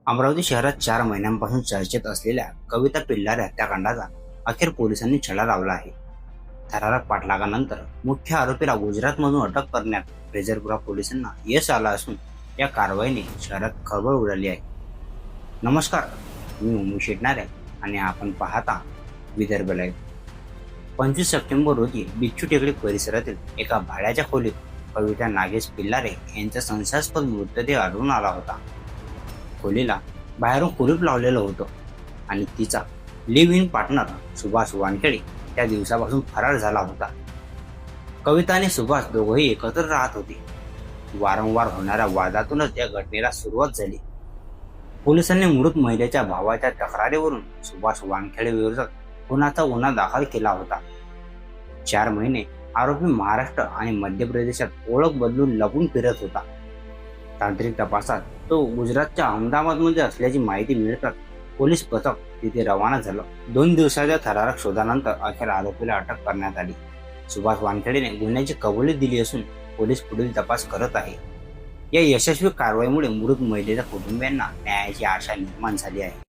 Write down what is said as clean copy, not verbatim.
अमरावती शहरात 4 महिन्यांपासून चर्चेत असलेल्या कविता पिल्लारे हत्याकांडाचा अखेर पोलिसांनी छडा लावला आहे. थरारक पाठलागानंतर मुख्य आरोपीला गुजरातमधून अटक करण्यात फ्रेझरपुरा पोलिसांना यश आलं असून या कारवाईने शहरात खळबळ उडाली आहे. नमस्कार, मी उमेश शेटणारे आणि आपण पाहता विदर्भ लाईव्ह. 25 सप्टेंबर रोजी बिच्छू टेकडी परिसरातील एका भाड्याच्या खोलीत कविता नागेश पिल्लारे यांचा संशयास्पद मृतदेह आढळून आला होता. खोलीला बाहेरून कुलूप लावलेलं होतं आणि तिचा live in partner Subhash Wankhede त्या दिवसापासून फरार झाला होता. कविता आणि सुभाष दोघंही एकत्र राहत होते. वारंवार होणाऱ्या वादातूनच या घटनेला सुरुवात झाली. पोलिसांनी मृत महिलेच्या भावाच्या तक्रारीवरून सुभाष वानखेडे विरोधात खुनाचा गुन्हा दाखल केला होता. 4 महिने आरोपी महाराष्ट्र आणि मध्य प्रदेशात ओळख बदलून लपून फिरत होता. तांत्रिक तपासात तो गुजरातच्या अहमदाबादमध्ये असल्याची माहिती मिळताच पोलीस पथक तिथे रवाना झालं. 2 दिवसाच्या थरारक शोधानंतर अखेर आरोपीला अटक करण्यात आली. सुभाष वानखेडेने गुन्ह्याची कबुली दिली असून पोलीस पुढील तपास करत आहे. या यशस्वी कारवाईमुळे मृत महिलेच्या कुटुंबियांना न्यायाची आशा निर्माण झाली आहे.